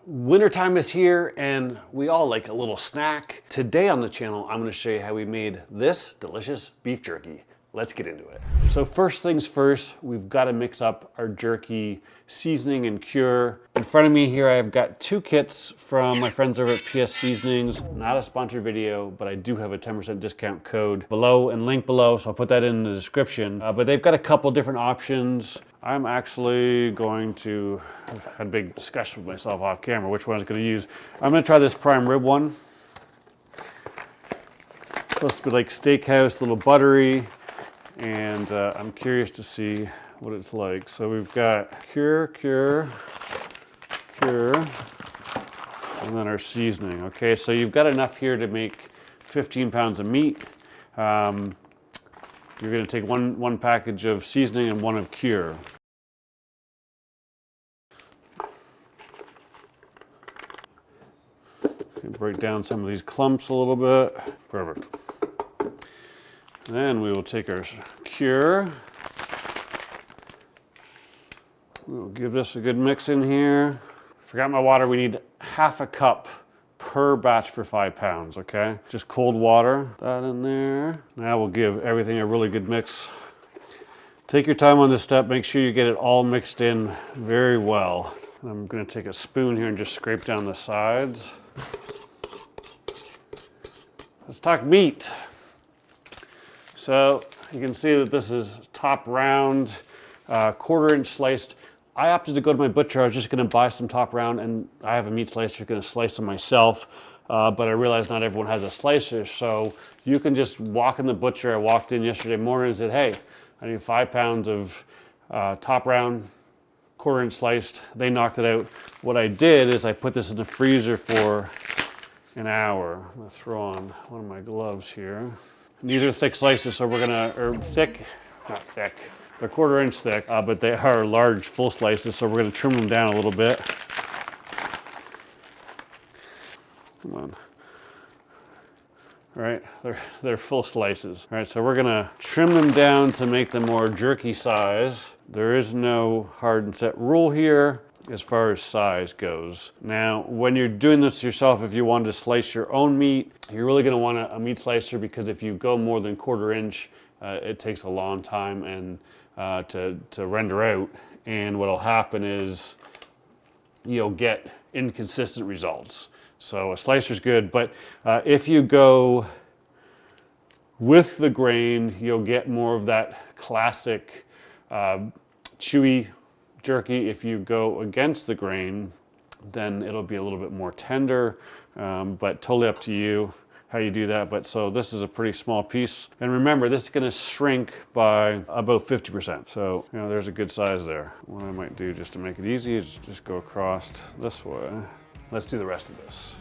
Wintertime is here and we all like a little snack. Today on the channel, I'm gonna show you how we made this delicious beef jerky. Let's get into it. So first things first, we've got to mix up our jerky seasoning and cure. In front of me here, I've got 2 kits from my friends over at PS Seasonings. Not a sponsored video, but I do have a 10% discount code below and link below, so I'll put that in the description. But they've got a couple different options. I'm actually going to, I've had a big discussion with myself off camera, which one I was gonna use. I'm gonna try this prime rib one. Supposed to be like steakhouse, a little buttery. And I'm curious to see what it's like. So we've got cure, and then our seasoning. Okay, so you've got enough here to make 15 pounds of meat. You're gonna take one package of seasoning and 1 of cure. Break down some of these clumps a little bit. Perfect. Then we will take our cure. We'll give this a good mix in here. Forgot my water, we need half a cup per batch for 5 pounds, okay? Just cold water, that in there. Now we'll give everything a really good mix. Take your time on this step, make sure you get it all mixed in very well. And I'm gonna take a spoon here and just scrape down the sides. Let's talk meat. So you can see that this is top round, 1/4 inch sliced. I opted to go to my butcher. I was just gonna buy some top round, and I have a meat slicer, I'm gonna slice them myself. But I realized not everyone has a slicer, so you can just walk in the butcher. I walked in yesterday morning and said, hey, I need 5 pounds of top round, 1/4 inch sliced. They knocked it out. What I did is I put this in the freezer for an hour. I'm gonna throw on one of my gloves here. These are thick slices, so we're gonna, or thick, not thick, they're 1/4 inch thick, but they are large full slices, so we're gonna trim them down a little bit. Come on. All right, they're full slices. All right, so we're gonna trim them down to make them more jerky size. There is no hard and set rule here as far as size goes. Now, when you're doing this yourself, if you wanted to slice your own meat, you're really gonna want a meat slicer, because if you go more than 1/4 inch, it takes a long time and to render out. And what'll happen is you'll get inconsistent results. So a slicer's good, but if you go with the grain, you'll get more of that classic chewy jerky. If you go against the grain, then it'll be a little bit more tender, but totally up to you how you do that. But so this is a pretty small piece. And remember, this is gonna shrink by about 50%. So, you know, there's a good size there. What I might do just to make it easy is just go across this way. Let's do the rest of this.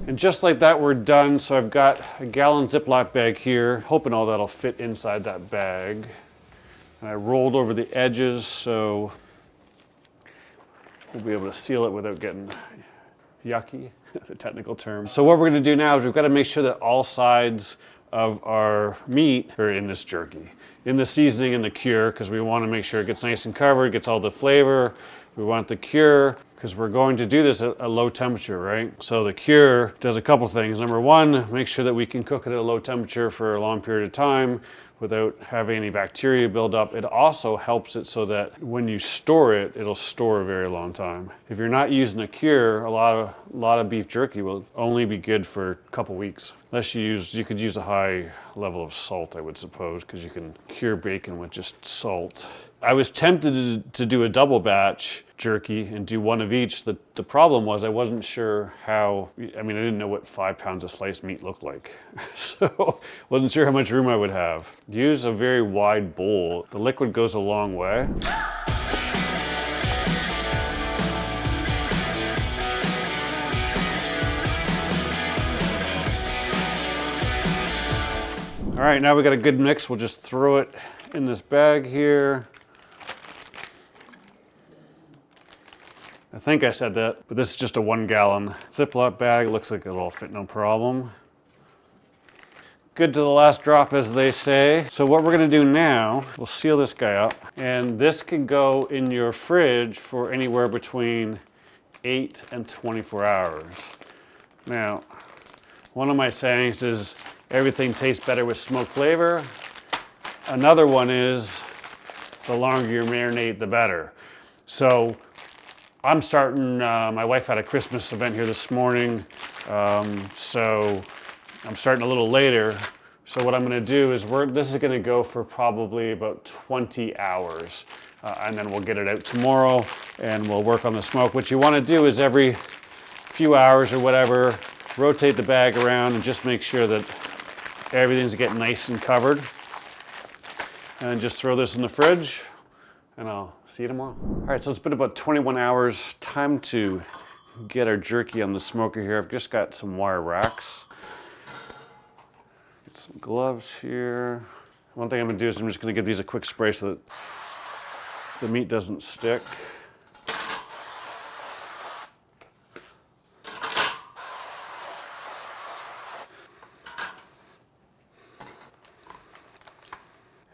And just like that, we're done. So I've got a gallon Ziploc bag here, hoping all that'll fit inside that bag. And I rolled over the edges, so we'll be able to seal it without getting yucky, the technical term. So what we're gonna do now is we've gotta make sure that all sides of our meat are in this jerky, in the seasoning and the cure, because we wanna make sure it gets nice and covered, gets all the flavor. We want the cure, because we're going to do this at a low temperature, right? So the cure does a couple things. Number one, make sure that we can cook it at a low temperature for a long period of time without having any bacteria build up. It also helps it so that when you store it, it'll store a very long time. If you're not using a cure, a lot of beef jerky will only be good for a couple weeks. Unless you could use a high level of salt, I would suppose, because you can cure bacon with just salt. I was tempted to do a double batch jerky and do 1 of each. The problem was I wasn't sure how, I didn't know what 5 pounds of sliced meat looked like. So wasn't sure how much room I would have. Use a very wide bowl. The liquid goes a long way. All right, now we got a good mix. We'll just throw it in this bag here. I think I said that, but this is just a 1 gallon Ziploc bag. Looks like it'll fit no problem. Good to the last drop, as they say. So what we're gonna do now, we'll seal this guy up, and this can go in your fridge for anywhere between 8 and 24 hours. Now, one of my sayings is everything tastes better with smoke flavor. Another one is the longer you marinate, the better. So I'm starting, my wife had a Christmas event here this morning, so I'm starting a little later. So what I'm gonna do is this is gonna go for probably about 20 hours. And then we'll get it out tomorrow and we'll work on the smoke. What you wanna do is every few hours or whatever, rotate the bag around and just make sure that everything's getting nice and covered. And then just throw this in the fridge and I'll see you tomorrow. All right, so it's been about 21 hours. Time to get our jerky on the smoker here. I've just got some wire racks. Get some gloves here. One thing I'm gonna do is I'm just gonna give these a quick spray so that the meat doesn't stick.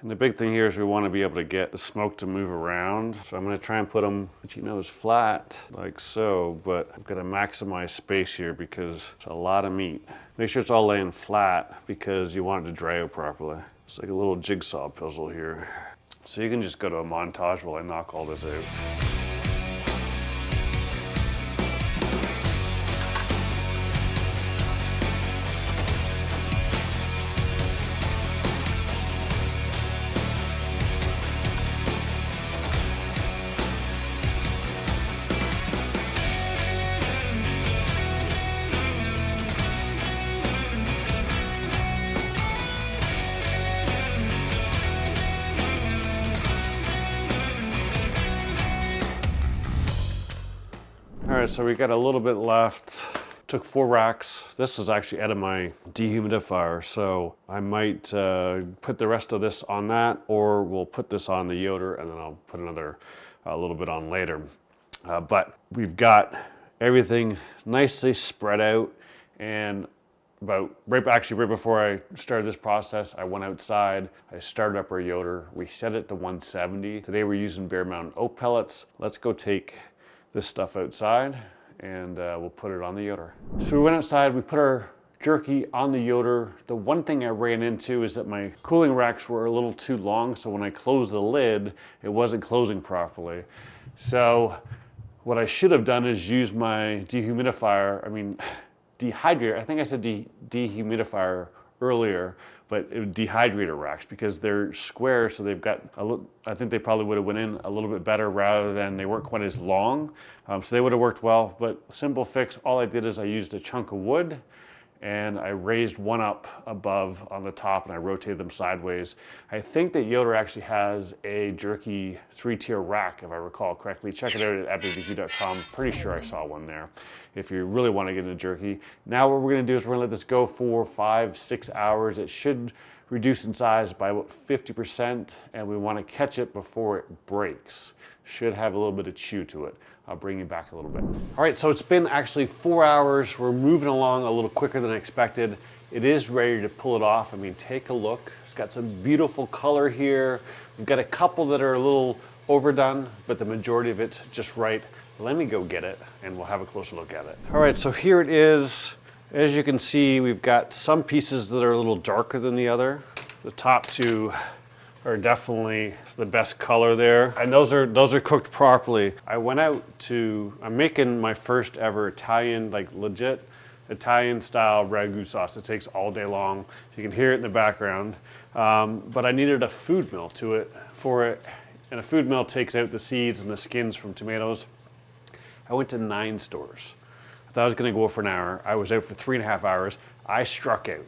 And the big thing here is we want to be able to get the smoke to move around. So I'm going to try and put them, as flat, like so, but I've got to maximize space here because it's a lot of meat. Make sure it's all laying flat because you want it to dry out properly. It's like a little jigsaw puzzle here. So you can just go to a montage while I knock all this out. All right, so we got a little bit left. Took 4 racks. This is actually out of my dehumidifier, so I might put the rest of this on that, or we'll put this on the Yoder and then I'll put another little bit on later. But we've got everything nicely spread out, and right before I started this process, I went outside, I started up our Yoder, we set it to 170. Today we're using Bear Mountain oak pellets. Let's go take this stuff outside and we'll put it on the Yoder. So we went outside, we put our jerky on the Yoder. The one thing I ran into is that my cooling racks were a little too long, so when I closed the lid, it wasn't closing properly. So what I should have done is use my dehydrator. I think I said dehumidifier earlier, but dehydrator racks, because they're square, so they've got I think they probably would have went in a little bit better rather than they weren't quite as long. So they would have worked well, but simple fix. All I did is I used a chunk of wood and I raised one up above on the top and I rotated them sideways. I think that Yoder actually has a jerky 3-tier rack, if I recall correctly. Check it out at bbq.com. Pretty sure I saw one there if you really want to get into jerky. Now what we're gonna do is we're gonna let this go for 5-6 hours. It should reduce in size by about 50%, and we want to catch it before it breaks. Should have a little bit of chew to it. I'll bring you back a little bit. All right, so it's been actually 4 hours. We're moving along a little quicker than expected. It is ready to pull it off. I mean, take a look. It's got some beautiful color here. We've got a couple that are a little overdone, but the majority of it's just right. Let me go get it and we'll have a closer look at it. All right, so here it is. As you can see, we've got some pieces that are a little darker than the other. The top two are definitely the best color there. And those are cooked properly. I'm making my first ever Italian, like legit Italian style ragu sauce. It takes all day long. You can hear it in the background. But I needed a food mill for it. And a food mill takes out the seeds and the skins from tomatoes. I went to 9 stores. I thought I was gonna go for an hour. I was out for 3.5 hours. I struck out.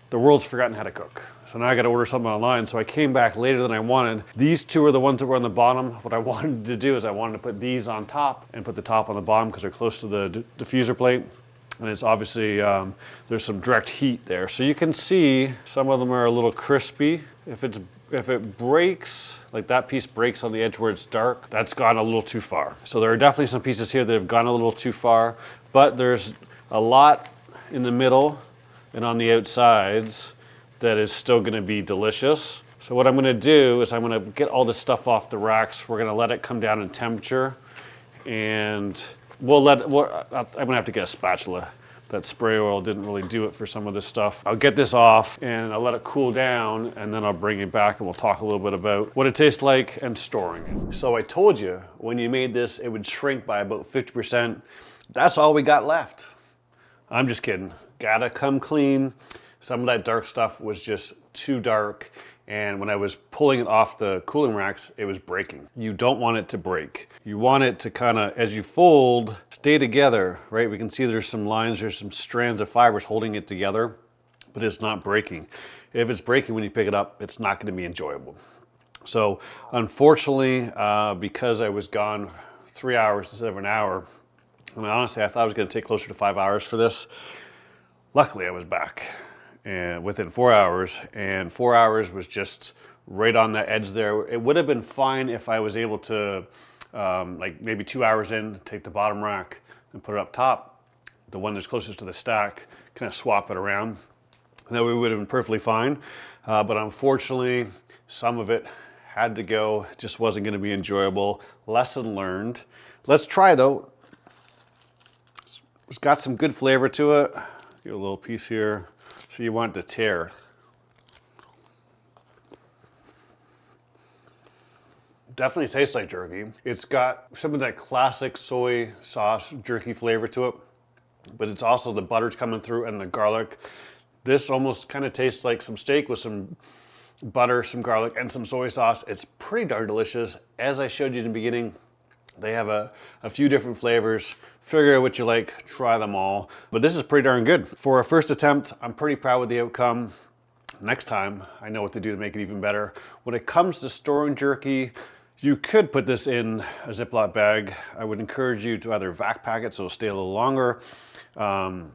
The world's forgotten how to cook. So now I gotta order something online. So I came back later than I wanted. These two are the ones that were on the bottom. What I wanted to do is I wanted to put these on top and put the top on the bottom because they're close to the diffuser plate. And it's obviously, there's some direct heat there. So you can see some of them are a little crispy. If it breaks, like that piece breaks on the edge where it's dark, that's gone a little too far. So there are definitely some pieces here that have gone a little too far, but there's a lot in the middle and on the outsides that is still gonna be delicious. So what I'm gonna do is I'm gonna get all this stuff off the racks. We're gonna let it come down in temperature, and I'm gonna have to get a spatula. That spray oil didn't really do it for some of this stuff. I'll get this off and I'll let it cool down, and then I'll bring it back and we'll talk a little bit about what it tastes like and storing it. So I told you when you made this, it would shrink by about 50%. That's all we got left. I'm just kidding. Gotta come clean. Some of that dark stuff was just too dark, and when I was pulling it off the cooling racks, it was breaking. You don't want it to break. You want it to kind of, as you fold, stay together, right? We can see there's some lines, there's some strands of fibers holding it together, but it's not breaking. If it's breaking when you pick it up, it's not gonna be enjoyable. So unfortunately, because I was gone 3 hours instead of an hour, and honestly, I thought it was gonna take closer to 5 hours for this. Luckily, I was back and within 4 hours, and 4 hours was just right on the edge there. It would have been fine if I was able to, like maybe 2 hours in, take the bottom rack and put it up top, the one that's closest to the stack, kind of swap it around. And that would have been perfectly fine. But unfortunately, some of it had to go. It just wasn't gonna be enjoyable. Lesson learned. Let's try though. It's got some good flavor to it. Get a little piece here. So you want it to tear. Definitely tastes like jerky. It's got some of that classic soy sauce jerky flavor to it, but it's also the butter's coming through and the garlic. This almost kind of tastes like some steak with some butter, some garlic, and some soy sauce. It's pretty darn delicious. As I showed you in the beginning, they have a few different flavors. Figure out what you like, try them all. But this is pretty darn good. For a first attempt, I'm pretty proud with the outcome. Next time, I know what to do to make it even better. When it comes to storing jerky, you could put this in a Ziploc bag. I would encourage you to either vac pack it so it'll stay a little longer. And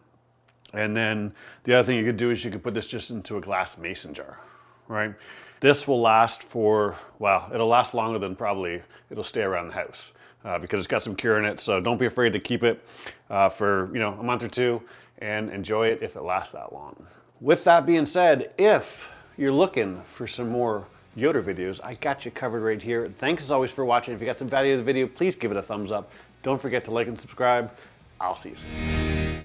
then the other thing you could do is you could put this just into a glass mason jar, right? This will last for, well, it'll last longer than probably it'll stay around the house. Because it's got some cure in it, so don't be afraid to keep it for a month or two and enjoy it if it lasts that long. With that being said, if you're looking for some more Yoder videos, I got you covered right here. Thanks as always for watching. If you got some value in the video, please give it a thumbs up. Don't forget to like and subscribe. I'll see you soon.